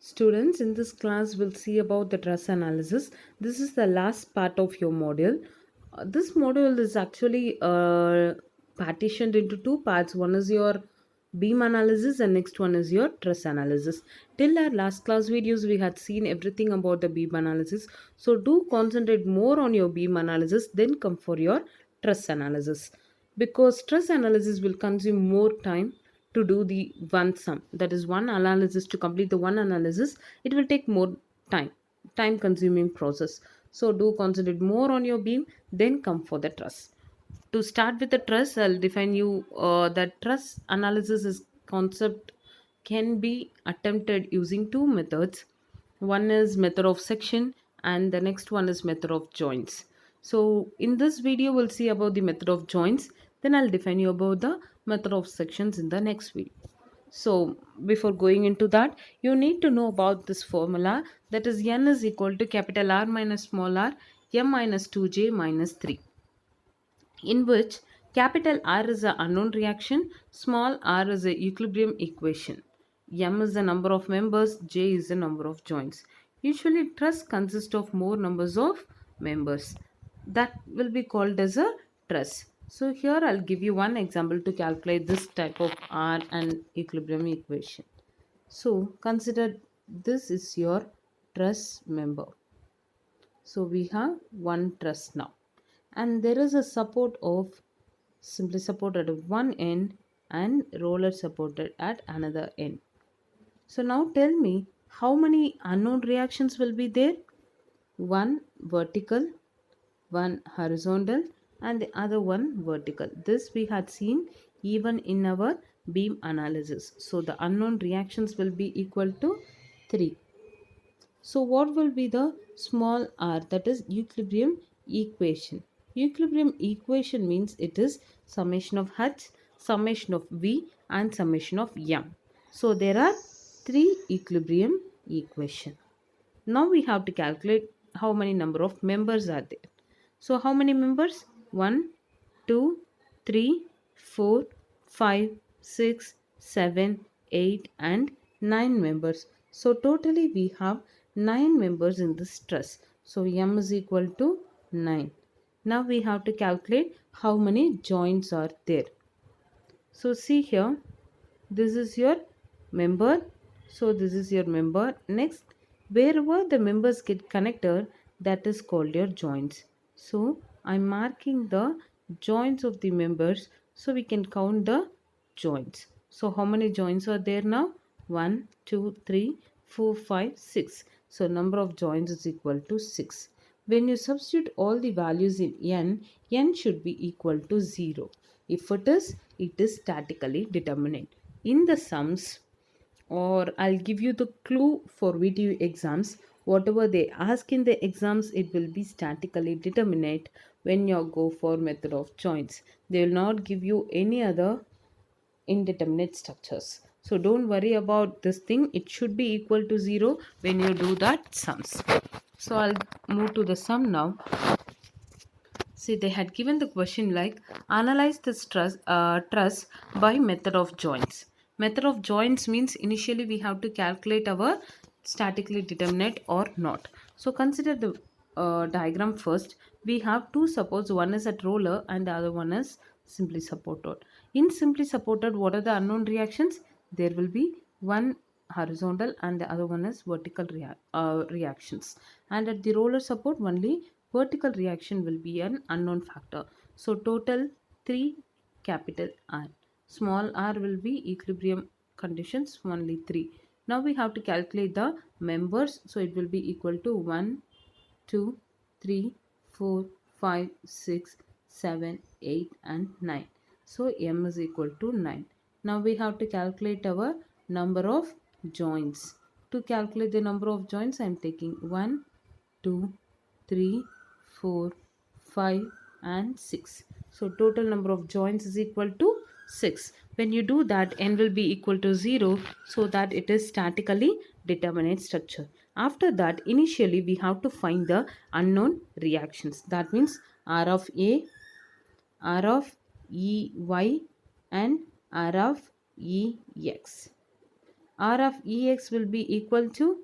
Students, in this class, we'll see about the trust analysis. This is the last part of your module. This module is actually partitioned into two parts. One is your beam analysis, and next one is your trust analysis. Till our last class videos, we had seen everything about the beam analysis. So, do concentrate more on your beam analysis, then come for your trust analysis. Because trust analysis will consume more time to do the one sum, that is one analysis. To complete the one analysis, it will take more time consuming process. So do concentrate more on your beam, then come for the truss. To start with the truss, I'll define you that truss analysis is concept can be attempted using two methods. One is method of section, and the next one is method of joints. So in this video we'll see about the method of joints, then I'll define you about the method of sections in the next video. So before going into that, you need to know about this formula, that is n is equal to capital R minus small r m minus 2j minus 3, in which capital R is an unknown reaction, small r is a equilibrium equation, m is the number of members, j is the number of joints. Usually truss consists of more numbers of members. That will be called as a truss. So here I'll give you one example to calculate this type of R and equilibrium equation. So consider this is your truss member. So we have one truss now, and there is a support of simply supported at one end and roller supported at another end. So now tell me, how many unknown reactions will be there? One vertical, one horizontal, and the other one vertical. This we had seen even in our beam analysis. So the unknown reactions will be equal to 3. So what will be the small r, that is equilibrium equation? Equilibrium equation means it is summation of h, summation of v, and summation of m. So there are three equilibrium equation. Now we have to calculate how many number of members are there. So how many members? 1, 2, 3, 4, 5, 6, 7, 8 and 9 members. So totally we have 9 members in this truss. So m is equal to 9. Now we have to calculate how many joints are there. So see here, this is your member. So this is your member. Next, wherever the members get connected, that is called your joints. So I'm marking the joints of the members so we can count the joints. So how many joints are there now? 1, 2, 3, 4, 5, 6. So number of joints is equal to 6. When you substitute all the values in n should be equal to 0. If it is statically determinate. In the sums, or I'll give you the clue for VTU exams, whatever they ask in the exams, it will be statically determinate when you go for method of joints. They will not give you any other indeterminate structures. So don't worry about this thing. It should be equal to 0 when you do that sums. So I'll move to the sum now. See, they had given the question like analyze the truss by method of joints. Method of joints means initially we have to calculate our statically determinate or not. So consider the diagram first. We have two supports. One is at roller and the other one is simply supported. In simply supported, what are the unknown reactions? There will be one horizontal and the other one is vertical reactions. And at the roller support, only vertical reaction will be an unknown factor. So total 3 capital R. Small r will be equilibrium conditions, only 3. Now we have to calculate the members. So it will be equal to 1, 2, 3, 4, 5, 6, 7, 8 and 9. So m is equal to 9. Now we have to calculate our number of joints. To calculate the number of joints, I am taking 1, 2, 3, 4, 5 and 6. So total number of joints is equal to 6. When you do that, n will be equal to 0, so that it is statically determinate structure. After that, initially we have to find the unknown reactions. That means R of A, R of EY and R of EX. R of Ex will be equal to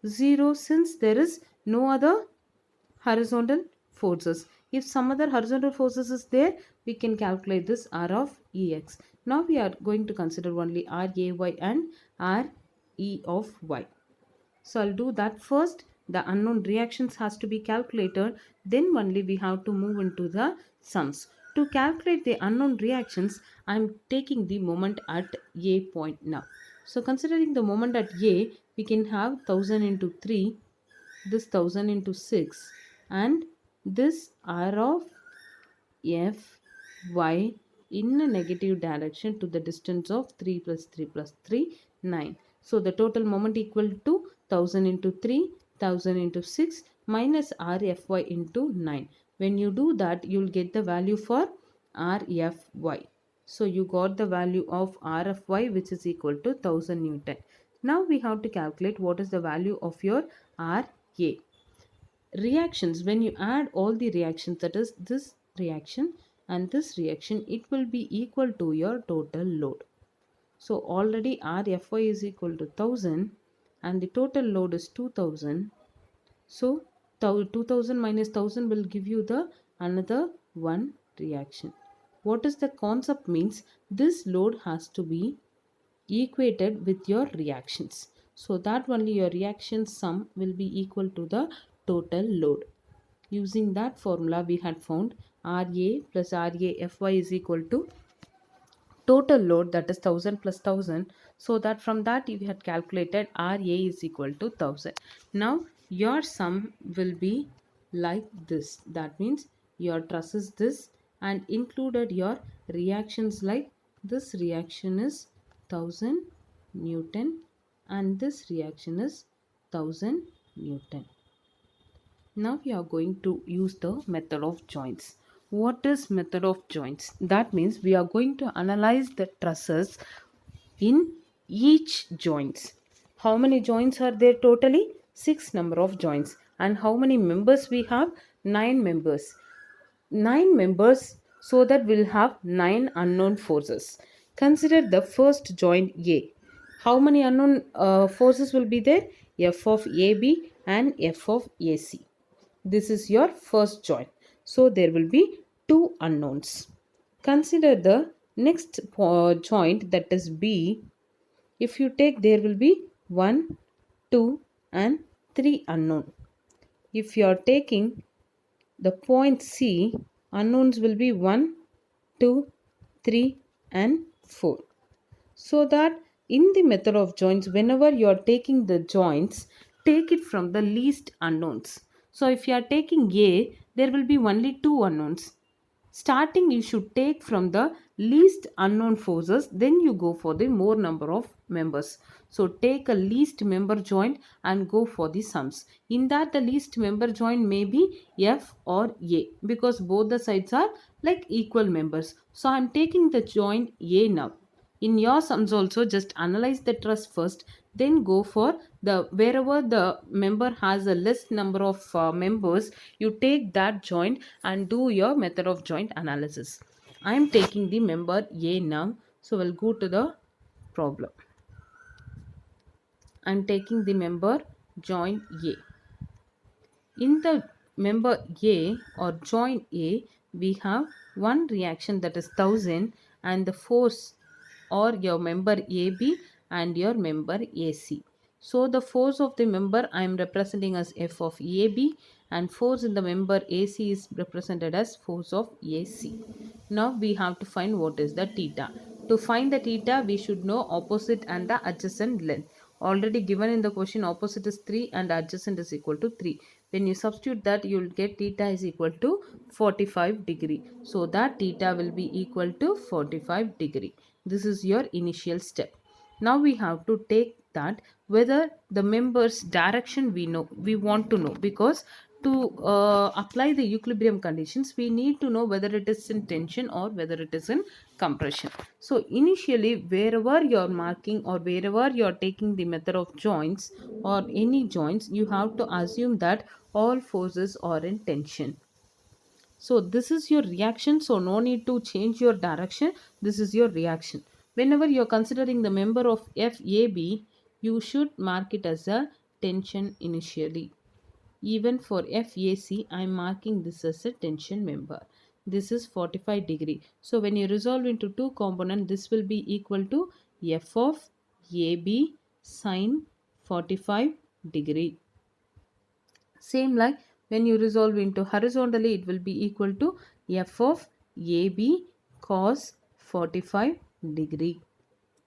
0 since there is no other horizontal forces. If some other horizontal forces is there, we can calculate this R of Ex. Now we are going to consider only RAY and RE of Y. So I'll do that first. The unknown reactions has to be calculated. Then only we have to move into the sums. To calculate the unknown reactions, I'm taking the moment at A point now. So considering the moment at A, we can have 1000 into 3, this 1000 into 6, and this R of F y in a negative direction to the distance of 3 plus 3 plus 3, 9. So the total moment equal to 1000 into 3, 1000 into 6 minus RFY into 9. When you do that, you will get the value for RFY. So you got the value of RFY, which is equal to 1000 Newton. Now we have to calculate what is the value of your RA. Reactions, when you add all the reactions, that is this reaction and this reaction, it will be equal to your total load. So already RFY is equal to 1000 and the total load is 2000. So 2000 minus 1000 will give you the another one reaction. What is the concept means? This load has to be equated with your reactions, so that only your reaction sum will be equal to the total load. Using that formula, we had found RA plus RAFY is equal to total load, that is 1000 plus 1000. So that from that you had calculated RA is equal to 1000. Now your sum will be like this. That means your truss is this and included your reactions, like this reaction is 1000 Newton and this reaction is 1000 Newton. Now we are going to use the method of joints. What is method of joints? That means we are going to analyze the trusses in each joints. How many joints are there totally? 6 number of joints. And how many members we have? 9 members. 9 members, so that we'll have 9 unknown forces. Consider the first joint A. How many unknown forces will be there? F of AB and F of AC. This is your first joint. So there will be 2 unknowns. Consider the next joint, that is B. If you take, there will be 1, 2 and 3 unknown. If you are taking the point C, unknowns will be 1, 2, 3 and 4. So that in the method of joints, whenever you are taking the joints, take it from the least unknowns. So if you are taking A, there will be only 2 unknowns. Starting, you should take from the least unknown forces, then you go for the more number of members. So take a least member joint and go for the sums. In that, the least member joint may be F or A, because both the sides are like equal members. So I am taking the joint A now. In your sums also, just analyze the truss first, then go for the wherever the member has a less number of members, you take that joint and do your method of joint analysis. I am taking the member A now, so we'll go to the problem. I am taking the member joint A. In the member A or joint A, we have one reaction, that is 1000, and the force or your member AB and your member AC. So the force of the member I am representing as F of AB, and force in the member AC is represented as force of AC. Now we have to find what is the theta. To find the theta, we should know opposite and the adjacent length. Already given in the question, opposite is 3 and adjacent is equal to 3. When you substitute that, you will get theta is equal to 45 degree. So that theta will be equal to 45 degree. This is your initial step. Now we have to take that whether the member's direction we want to know, because to apply the equilibrium conditions, we need to know whether it is in tension or whether it is in compression. So initially, wherever you are marking or wherever you are taking the method of joints or any joints, you have to assume that all forces are in tension. So this is your reaction, so no need to change your direction. This is your reaction. Whenever you're considering the member of FAB, you should mark it as a tension initially. Even for FAC, I'm marking this as a tension member. This is 45 degree. So when you resolve into two component, this will be equal to F of AB sine 45 degree. Same like when you resolve into horizontally, it will be equal to F of AB cos 45 degree.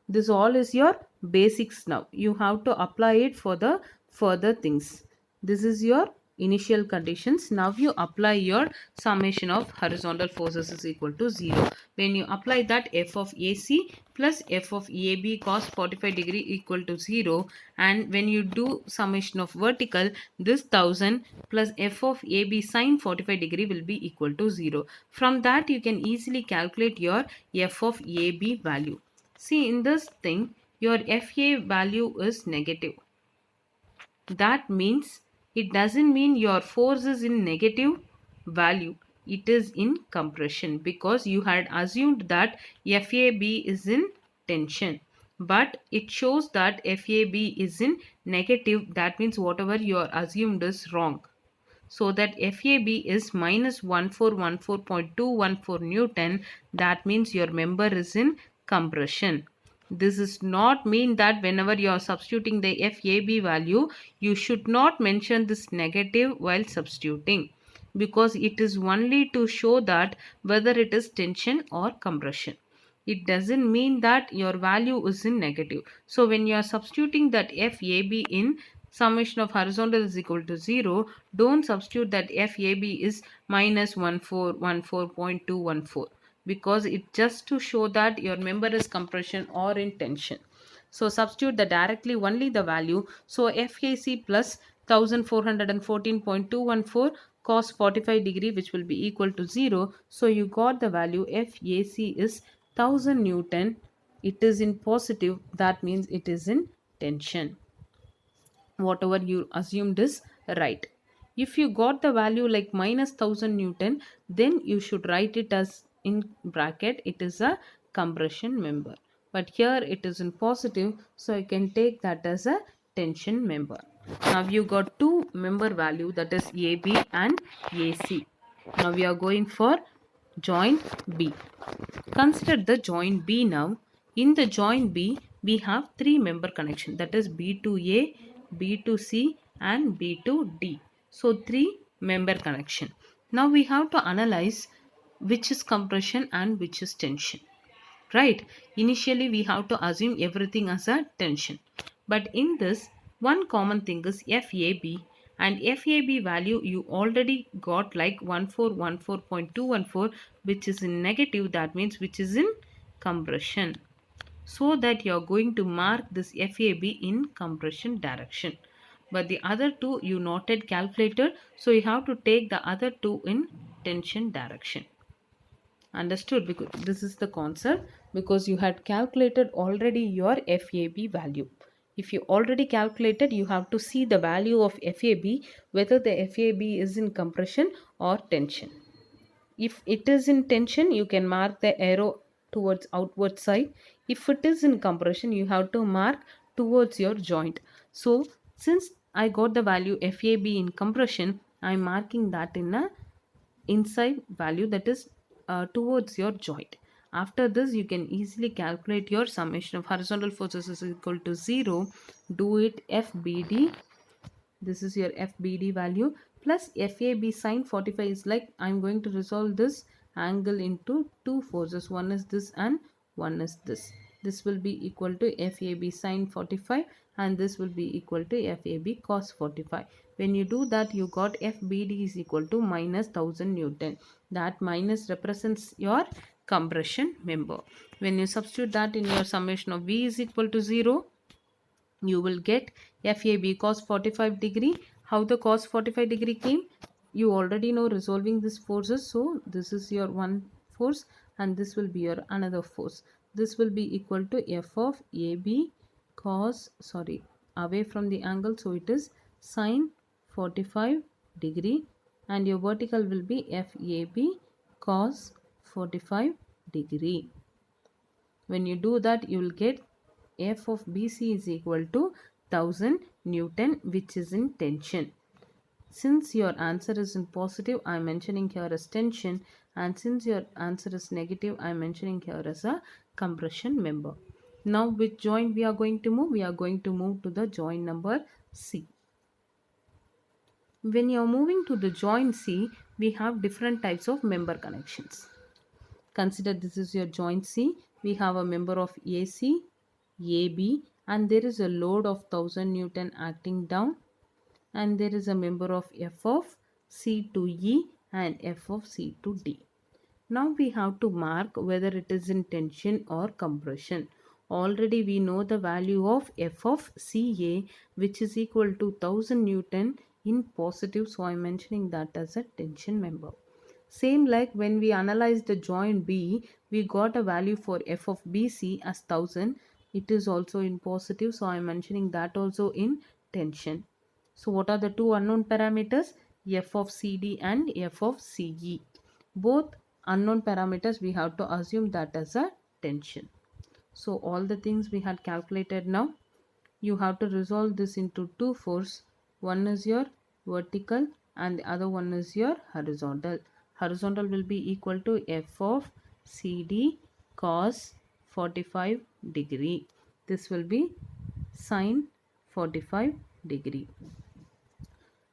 This all is your basics now. You have to apply it for the further things. This is your initial conditions. Now you apply your summation of horizontal forces is equal to 0. When you apply that, F of AC plus F of AB cos 45 degree equal to 0, and when you do summation of vertical, this 1000 plus F of AB sin 45 degree will be equal to 0. From that you can easily calculate your F of AB value. See, in this thing, your FA value is negative. That means it doesn't mean your force is in negative value. It is in compression because you had assumed that FAB is in tension. But it shows that FAB is in negative. That means whatever you are assumed is wrong. So that FAB is minus 1414.214 Newton. That means your member is in compression. This does not mean that whenever you are substituting the FAB value, you should not mention this negative while substituting, because it is only to show that whether it is tension or compression. It doesn't mean that your value is in negative. So when you are substituting that FAB in summation of horizontal is equal to 0, don't substitute that FAB is minus 1414.214, because it just to show that your member is compression or in tension. So substitute the directly only the value. So FAC plus 1414.214 cos 45 degree, which will be equal to 0. So you got the value FAC is 1000 Newton. It is in positive, that means it is in tension. Whatever you assumed is right. If you got the value like minus 1000 Newton, then you should write it as in bracket it is a compression member. But here it is in positive, so I can take that as a tension member. Now you got two member value, that is AB and AC. Now we are going for joint B. Consider the joint B now. In the joint B, we have three member connection, that is B to A, B to C and B to D. So three member connection. Now we have to analyze which is compression and which is tension. Right? Initially we have to assume everything as a tension. But in this, one common thing is FAB, and FAB value you already got like 1414.214, which is in negative, that means which is in compression. So that you are going to mark this FAB in compression direction. But the other two you noted calculated, so you have to take the other two in tension direction. Understood? Because this is the concept, because you had calculated already your FAB value. If you already calculated, you have to see the value of FAB, whether the FAB is in compression or tension. If it is in tension, you can mark the arrow towards outward side. If it is in compression, you have to mark towards your joint. So since I got the value FAB in compression, I am marking that in a inside value, that is towards your joint. After this, you can easily calculate your summation of horizontal forces is equal to 0. Do it FBD. This is your FBD value plus FAB sine 45 is like I'm going to resolve this angle into two forces. One is this and one is this. This will be equal to FAB sine 45 and this will be equal to FAB cos 45. When you do that, you got FBD is equal to minus 1000 Newton. That minus represents your compression member. When you substitute that in your summation of V is equal to 0, you will get FAB cos 45 degree. How the cos 45 degree came? You already know resolving these forces. So this is your one force and this will be your another force. This will be equal to F of AB cos, sorry, away from the angle. So it is sine 45 degree and your vertical will be FAB cos 45 degree. When you do that, you will get F of BC is equal to 1000 Newton, which is in tension. Since your answer is in positive, I am mentioning here as tension, and since your answer is negative, I am mentioning here as a compression member. Now which joint we are going to move? We are going to move to the joint number C. When you are moving to the joint C, we have different types of member connections. Consider this is your joint C. We have a member of AC, AB, and there is a load of 1000 Newton acting down, and there is a member of F of C to E and F of C to D. Now we have to mark whether it is in tension or compression. Already we know the value of F of CA, which is equal to 1000 Newton in positive, so I am mentioning that as a tension member. Same like when we analyze the joint B, we got a value for F of BC as 1000. It is also in positive, so I am mentioning that also in tension. So what are the two unknown parameters? F of CD and F of CE. Both unknown parameters, we have to assume that as a tension. So all the things we had calculated now, you have to resolve this into two force. One is your vertical and the other one is your horizontal. Horizontal will be equal to F of CD cos 45 degree. This will be sine 45 degree.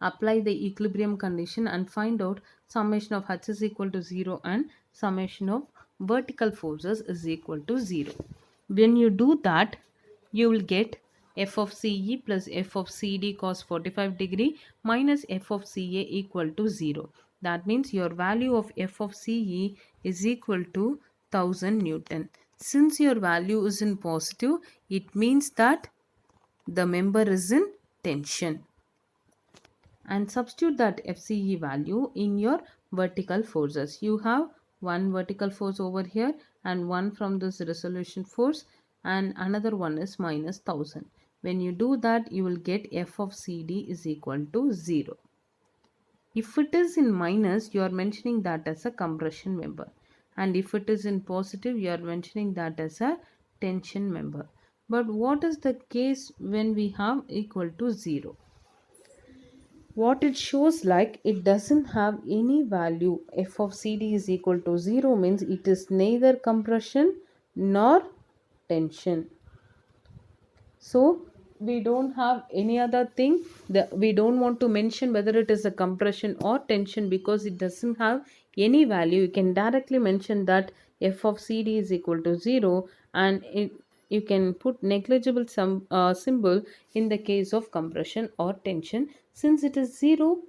Apply the equilibrium condition and find out summation of H is equal to 0 and summation of vertical forces is equal to 0. When you do that, you will get F of CE plus F of CD cos 45 degree minus F of CA equal to 0. That means your value of F of CE is equal to 1000 Newton. Since your value is in positive, it means that the member is in tension. And substitute that FCE value in your vertical forces. You have one vertical force over here and one from this resolution force, and another one is minus 1000. When you do that, you will get F of CD is equal to 0. If it is in minus, you are mentioning that as a compression member, and if it is in positive, you are mentioning that as a tension member. But what is the case when we have equal to 0? What it shows like it doesn't have any value. F of CD is equal to 0 means it is neither compression nor tension. So we don't have any other thing. We don't want to mention whether it is a compression or tension because it doesn't have any value. You can directly mention that F of CD is equal to 0, and you can put negligible symbol in the case of compression or tension. Since it is 0,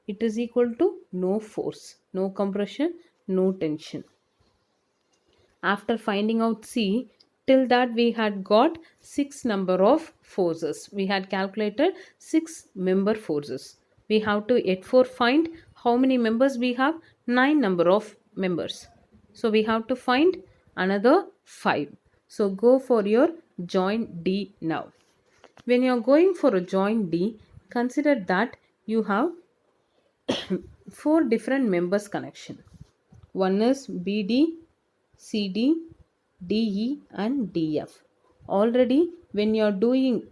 it is equal to no force, no compression, no tension. After finding out C, till that we had got 6 number of forces. We had calculated 6 member forces. We have to yet for find how many members we have. 9 number of members. So we have to find another 5. So go for your joint D now. When you are going for a joint D, consider that you have 4 different members connection. One is BD, CD, DE and DF. Already when you are doing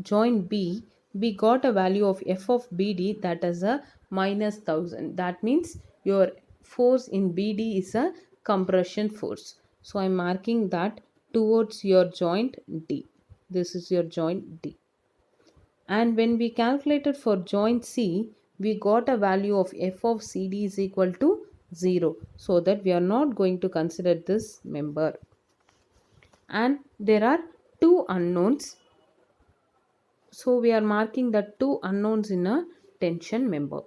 joint B, we got a value of F of BD that is a minus 1000. That means your force in BD is a compression force. So I am marking that towards your joint D. This is your joint D. And when we calculated for joint C, we got a value of F of CD is equal to 0. So that we are not going to consider this member. And there are two unknowns. So we are marking the two unknowns in a tension member.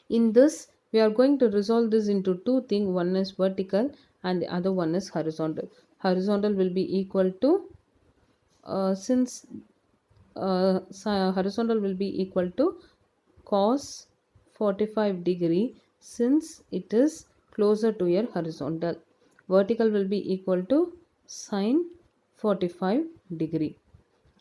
In this, we are going to resolve this into two things. One is vertical and the other one is horizontal. Horizontal will be equal to, since horizontal will be equal to cos 45 degree since it is closer to your horizontal. Vertical will be equal to sine 45 degree.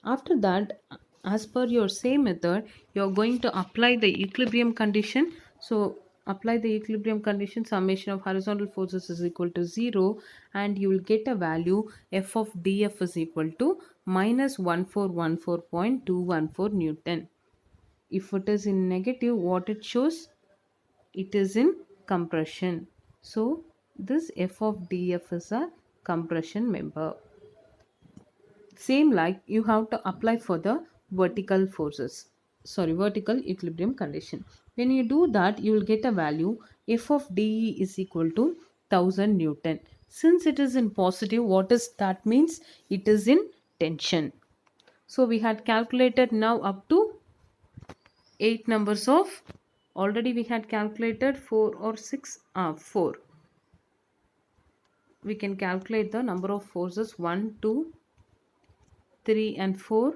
After that, as per your same method, you are going to apply the equilibrium condition. So apply the equilibrium condition, summation of horizontal forces is equal to 0, and you will get a value F of dF is equal to minus 1414.214 Newton. If it is in negative, what it shows? It is in compression. So this F of dF is a compression member. Same like you have to apply for the vertical equilibrium condition. When you do that, you will get a value F of de is equal to 1000 Newton. Since it is in positive, what is that means? It is in tension. So we had calculated now up to 8 numbers of, already we had calculated 4 or 6, 4. We can calculate the number of forces 1 2 3 and 4,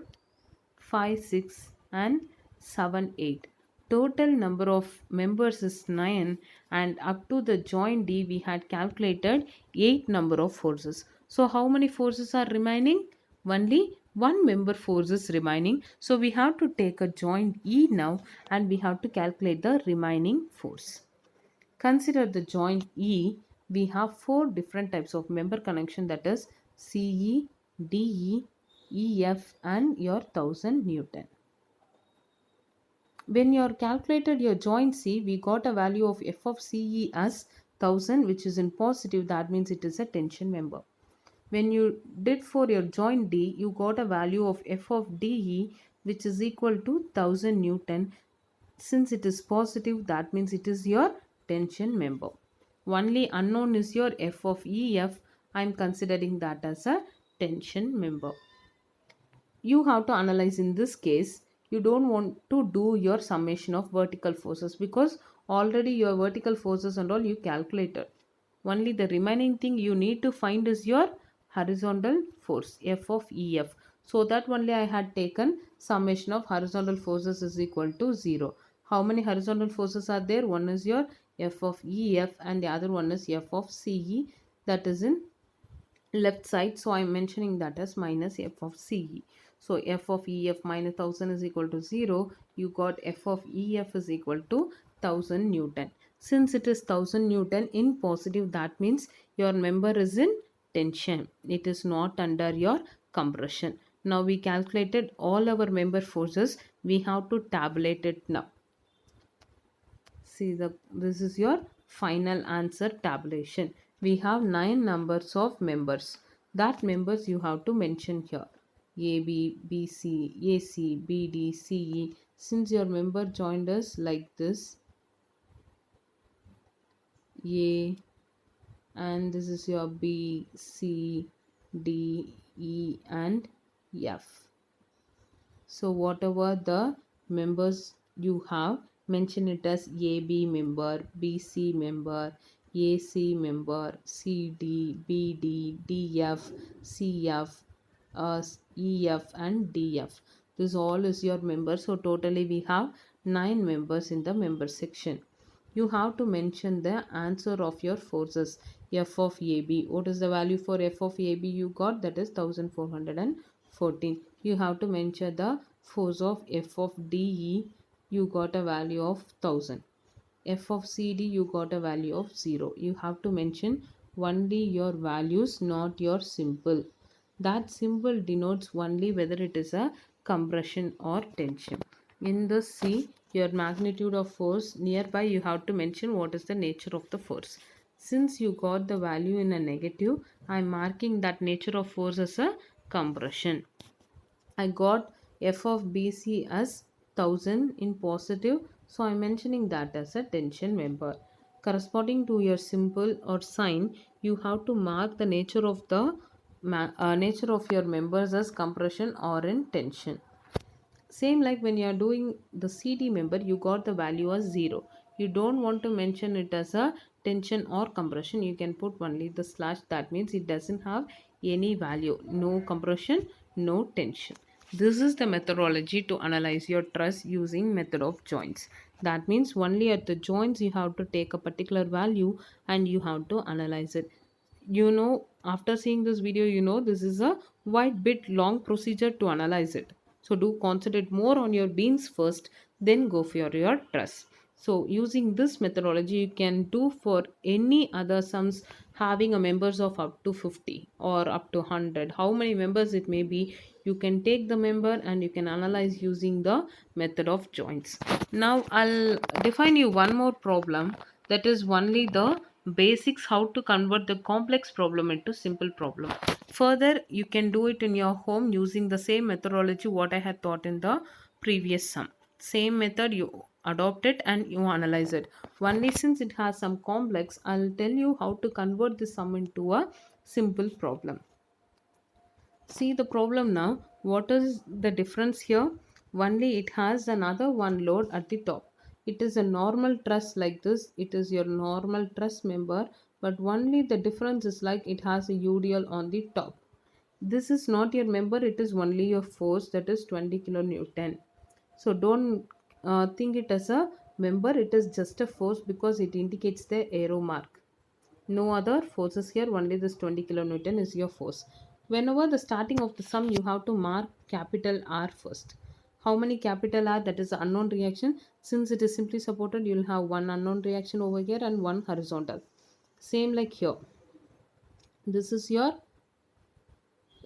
5, 6 and 7, 8. Total number of members is 9, and up to the joint D we had calculated 8 number of forces. So how many forces are remaining? Only one member force is remaining. So we have to take a joint E now, and we have to calculate the remaining force. Consider the joint E. We have 4 different types of member connection, that is CE, DE, EF and your 1000 Newton. When you calculated your joint C, we got a value of F of CE as 1000, which is in positive, that means it is a tension member. When you did for your joint D, you got a value of F of DE, which is equal to 1000 Newton. Since it is positive, that means it is your tension member. Only unknown is your F of EF. I am considering that as a tension member. You have to analyze in this case. You don't want to do your summation of vertical forces because already your vertical forces and all you calculated. Only the remaining thing you need to find is your horizontal force F of EF. So that only I had taken summation of horizontal forces is equal to 0. How many horizontal forces are there? One is your F of EF and the other one is F of CE, that is in left side. So I'm mentioning that as minus F of CE. So F of EF minus 1000 is equal to 0. You got F of EF is equal to 1000 Newton. Since it is 1000 Newton in positive, that means your member is in tension. It is not under your compression. Now we calculated all our member forces. We have to tabulate it now. See, this is your final answer tabulation. We have 9 numbers of members. That members you have to mention here. AB, BC, AC, BD, CE. Since your member joined us like this, A, and this is your B, C, D, E and F. So whatever the members you have, mention it as AB member, BC member, AC member, CD, BD, DF, CF, EF and DF. This all is your member. So totally we have 9 members in the member section. You have to mention the answer of your forces. F of AB. What is the value for F of AB you got? That is 1414. You have to mention the force of F of DE. You got a value of 1000. F of CD you got a value of 0. You have to mention only your values, not your symbol. That symbol denotes only whether it is a compression or tension. In the C, your magnitude of force, nearby you have to mention what is the nature of the force. Since you got the value in a negative, I am marking that nature of force as a compression. I got F of BC as 1000 in positive, so I am mentioning that as a tension member. Corresponding to your symbol or sign, you have to mark the nature of the nature of your members as compression or in tension. Same like when you are doing the CD member, you got the value as 0. You don't want to mention it as a tension or compression. You can put only the slash. That means it doesn't have any value. No compression, no tension. This is the methodology to analyze your truss using method of joints. That means only at the joints you have to take a particular value and you have to analyze it. After seeing this video, this is a quite bit long procedure to analyze it. So do concentrate more on your beams first, then go for your truss. So using this methodology, you can do for any other sums having a members of up to 50 or up to 100. How many members it may be, you can take the member and you can analyze using the method of joints. Now I'll define you one more problem, that is only the basics how to convert the complex problem into simple problem. Further, you can do it in your home using the same methodology what I had taught in the previous sum. Same method you adopt it and you analyze it. Only since it has some complex, I'll tell you how to convert this sum into a simple problem. See the problem now. What is the difference here? Only it has another one load at the top. It is a normal truss like this. It is your normal truss member, but only the difference is like it has a UDL on the top. This is not your member, it is only your force, that is 20 kilonewton. So don't think it as a member, it is just a force because it indicates the arrow mark. No other forces here, only this 20 kilonewton is your force. Whenever the starting of the sum, you have to mark capital R first. How many capital R? That is the unknown reaction. Since it is simply supported, you will have one unknown reaction over here and one horizontal. Same like here. This is your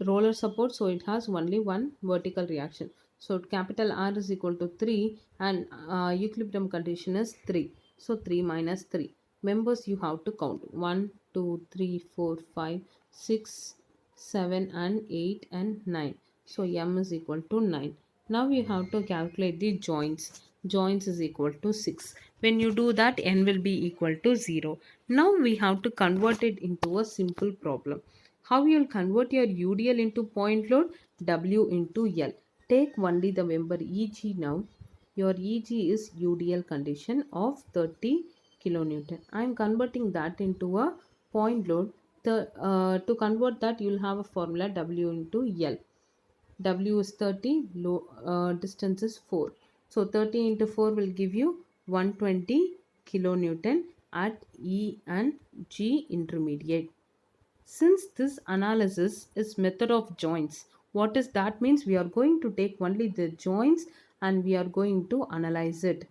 roller support, so it has only one vertical reaction. So capital R is equal to 3 and equilibrium condition is 3. So 3 minus 3 members you have to count 1 2 3 4 5 6 7 and 8 and 9. So m is equal to 9. Now you have to calculate the joints is equal to 6. When you do that, n will be equal to 0. Now we have to convert it into a simple problem. How you'll convert your UDL into point load? W into L. Take only the member EG now. Your EG is UDL condition of 30 kilonewton. I am converting that into a point load. To convert that, you'll have a formula W into L. W is 30, distance is 4. So 30 into 4 will give you 120 kilonewton at E and G intermediate. Since this analysis is method of joints, what is that means? We are going to take only the joints and we are going to analyze it.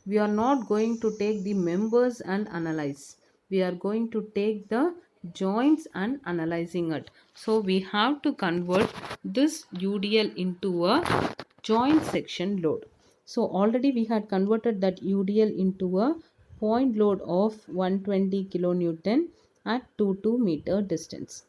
We are not going to take the members and analyze. We are going to take the joints and analyzing it. So we have to convert this UDL into a joint section load. So already we had converted that UDL into a point load of 120 kilonewton at 2 meter distance.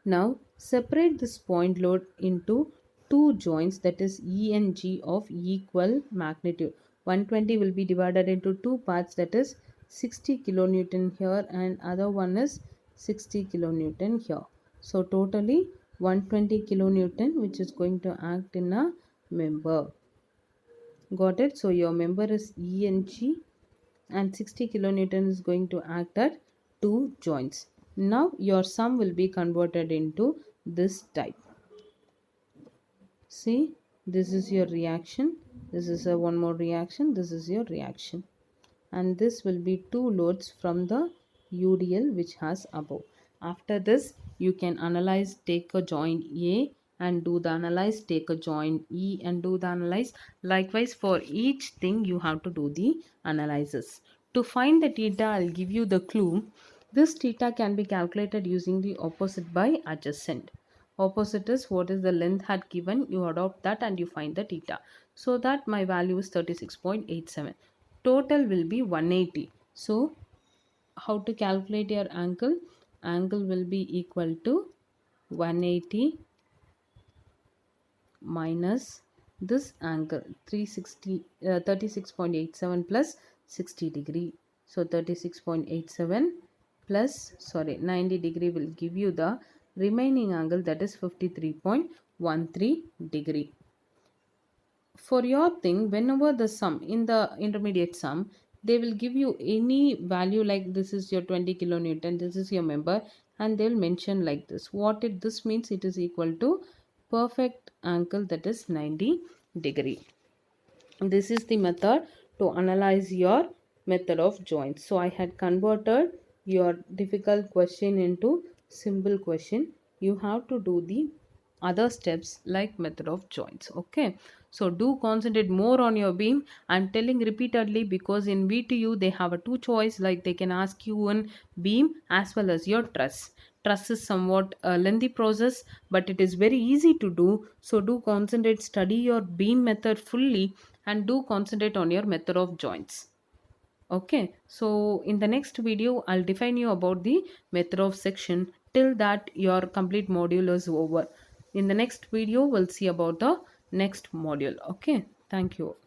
Now separate this point load into two joints, that is E and G of equal magnitude. 120 will be divided into two parts, that is 60 kilonewton here and other one is 60 kilonewton here. So totally 120 kilonewton which is going to act in a member. Got it? So your member is E and G and 60 kilonewton is going to act at two joints. Now your sum will be converted into this type. See, this is your reaction, this is a one more reaction, this is your reaction, and this will be two loads from the UDL which has above. After this, you can analyze, take a joint A and do the analyze, take a joint E and do the analyze. Likewise, for each thing you have to do the analysis. To find the theta, I'll give you the clue. This theta can be calculated using the opposite by adjacent. Opposite is what is the length had given, you adopt that and you find the theta. So that my value is 36.87. Total will be 180. So how to calculate your angle? Angle will be equal to 180 minus this angle 36.87 plus 60 degree. So 36.87 plus 90 degree will give you the remaining angle, that is 53.13 degree. For your thing, whenever the sum in the intermediate sum, they will give you any value like this is your 20 kilonewton, this is your member, and they'll mention like this. What this means, it is equal to perfect angle, that is 90 degree. This is the method to analyze your method of joints. So I had converted your difficult question into simple question. You have to do the other steps like method of joints. Okay, so do concentrate more on your beam. I'm telling repeatedly because in VTU they have a two choice, like they can ask you one beam as well as your truss. Truss is somewhat a lengthy process, but it is very easy to do. So do concentrate, study your beam method fully, and do concentrate on your method of joints. Okay, so in the next video, I'll define you about the method of section. Till that, your complete module is over. In the next video, we'll see about the next module. Okay, thank you.